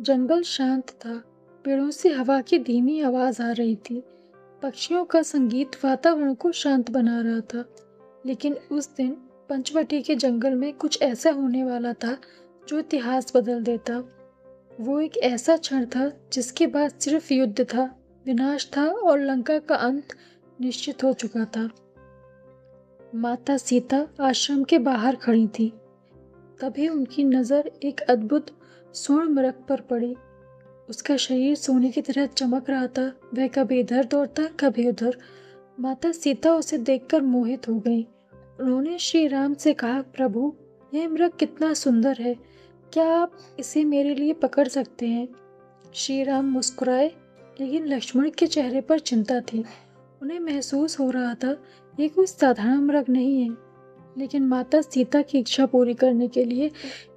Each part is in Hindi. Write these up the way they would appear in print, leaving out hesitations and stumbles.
जंगल शांत था। पेड़ों से हवा की धीमी आवाज आ रही थी। पक्षियों का संगीत वातावरण को शांत बना रहा था। लेकिन उस दिन पंचवटी के जंगल में कुछ ऐसा होने वाला था जो इतिहास बदल देता। वो एक ऐसा क्षण था जिसके बाद सिर्फ युद्ध था, विनाश था और लंका का अंत निश्चित हो चुका था। माता सीता आश्रम के बाहर खड़ी थी। तभी उनकी नजर एक अद्भुत स्वर्ण मृग पर पड़ी। उसका शरीर सोने की तरह चमक रहा था। वह कभी इधर दौड़ता, कभी उधर। माता सीता उसे देखकर मोहित हो गई। उन्होंने श्री राम से कहा, प्रभु, यह मृग कितना सुंदर है। क्या आप इसे मेरे लिए पकड़ सकते हैं? श्री राम मुस्कुराए, लेकिन लक्ष्मण के चेहरे पर चिंता थी। उन्हें महसूस हो रहा था ये कोई साधारण मृग नहीं है। लेकिन माता सीता की इच्छा पूरी करने के लिए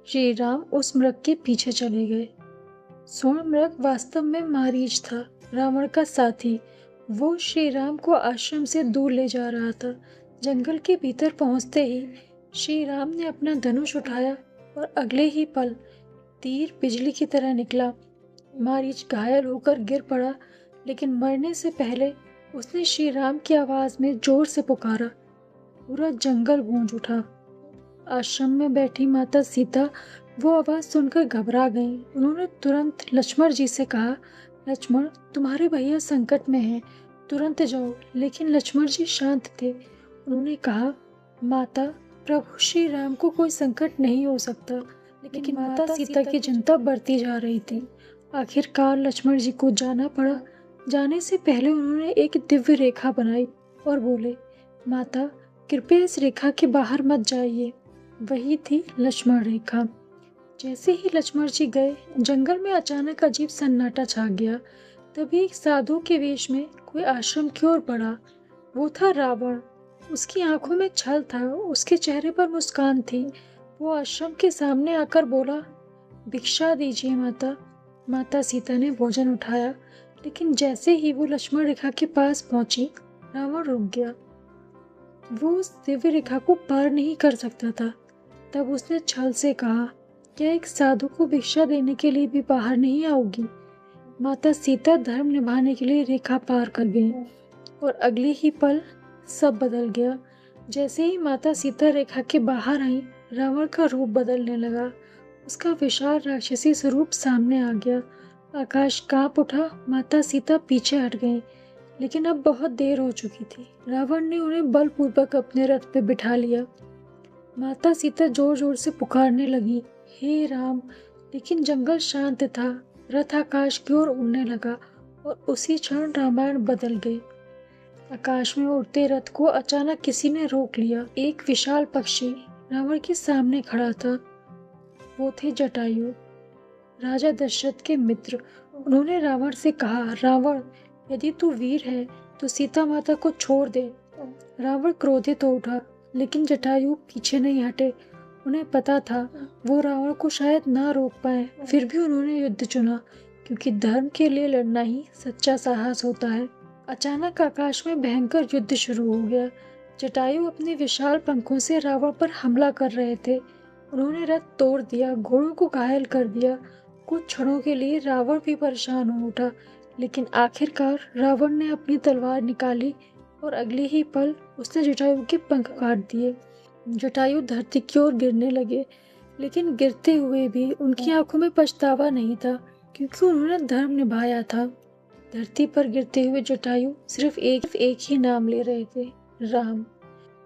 श्री राम उस मृग के पीछे चले गए। स्वर्ण मृग वास्तव में मारीच था, रावण का साथी। वो श्री राम को आश्रम से दूर ले जा रहा था। जंगल के भीतर पहुंचते ही श्री राम ने अपना धनुष उठाया और अगले ही पल तीर बिजली की तरह निकला। मारीच घायल होकर गिर पड़ा, लेकिन मरने से पहले उसने श्री राम की आवाज में जोर से पुकारा। पूरा जंगल गूंज उठा। आश्रम में बैठी माता सीता वो आवाज सुनकर घबरा गईं। उन्होंने तुरंत लक्ष्मण जी से कहा, लक्ष्मण, तुम्हारे भैया संकट में हैं, तुरंत जाओ। लेकिन लक्ष्मण जी शांत थे। उन्होंने कहा, माता, प्रभु श्री राम को कोई संकट नहीं हो सकता। लेकिन माता सीता की चिंता बढ़ती जा रही थी। आखिरकार लक्ष्मण जी को जाना पड़ा। जाने से पहले उन्होंने एक दिव्य रेखा बनाई और बोले, माता, कृपया इस रेखा के बाहर मत जाइए। वही थी लक्ष्मण रेखा। जैसे ही लक्ष्मण जी गए, जंगल में अचानक अजीब सन्नाटा छा गया। तभी एक साधु के वेश में कोई आश्रम की ओर बढ़ा। वो था रावण। उसकी आंखों में छल था, उसके चेहरे पर मुस्कान थी। वो आश्रम के सामने आकर बोला, भिक्षा दीजिए माता। माता सीता ने भोजन उठाया, लेकिन जैसे ही वो लक्ष्मण रेखा के पास पहुंची, रावण रुक गया। वो उस दिव्य रेखा को पार नहीं कर सकता था। तब उसने छल से कहा, क्या एक साधु को भिक्षा देने के लिए भी बाहर नहीं आओगी? माता सीता धर्म निभाने के लिए रेखा पार कर गई और अगले ही पल सब बदल गया। जैसे ही माता सीता रेखा के बाहर आई, रावण का रूप बदलने लगा। उसका विशाल राक्षसी स्वरूप सामने आ गया। आकाश कांप उठा। माता सीता पीछे हट गई, लेकिन अब बहुत देर हो चुकी थी। रावण ने उन्हें बलपूर्वक अपने रथ पे बिठा लिया। माता सीता जोर जोर से पुकारने लगी, हे राम। लेकिन जंगल शांत था। रथ आकाश की ओर उड़ने लगा और उसी क्षण रामायण बदल गई। आकाश में उड़ते रथ को अचानक किसी ने रोक लिया। एक विशाल पक्षी रावण के सामने खड़ा था। वो थे जटायु, राजा दशरथ के मित्र। उन्होंने रावण से कहा, रावण, यदि तू वीर है तो सीता माता को छोड़ दे। रावण क्रोधित हो उठा, लेकिन जटायु पीछे नहीं हटे। उन्हें पता था वो रावण को शायद ना रोक पाए। फिर भी उन्होंने युद्ध चुना, क्योंकि धर्म के लिए लड़ना ही सच्चा साहस होता है। अचानक आकाश में भयंकर युद्ध शुरू हो गया। जटायु अपने विशाल पंखों से रावण पर हमला कर रहे थे। उन्होंने रथ तोड़ दिया, घोड़ों को घायल कर दिया। कुछ क्षणों के लिए रावण भी परेशान हो उठा, लेकिन आखिरकार रावण ने अपनी तलवार निकाली और अगले ही पल उसने जटायु के पंख काट दिए। जटायु धरती की ओर गिरने लगे, लेकिन गिरते हुए भी उनकी आंखों में पछतावा नहीं था, क्योंकि उन्होंने धर्म निभाया था। धरती पर गिरते हुए जटायु सिर्फ एक ही नाम ले रहे थे, राम।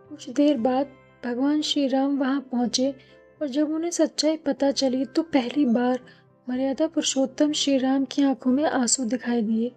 कुछ देर बाद भगवान श्री राम वहां पहुंचे और जब उन्हें सच्चाई पता चली तो पहली बार मर्यादा पुरुषोत्तम श्री राम की आंखों में आंसू दिखाई दिए।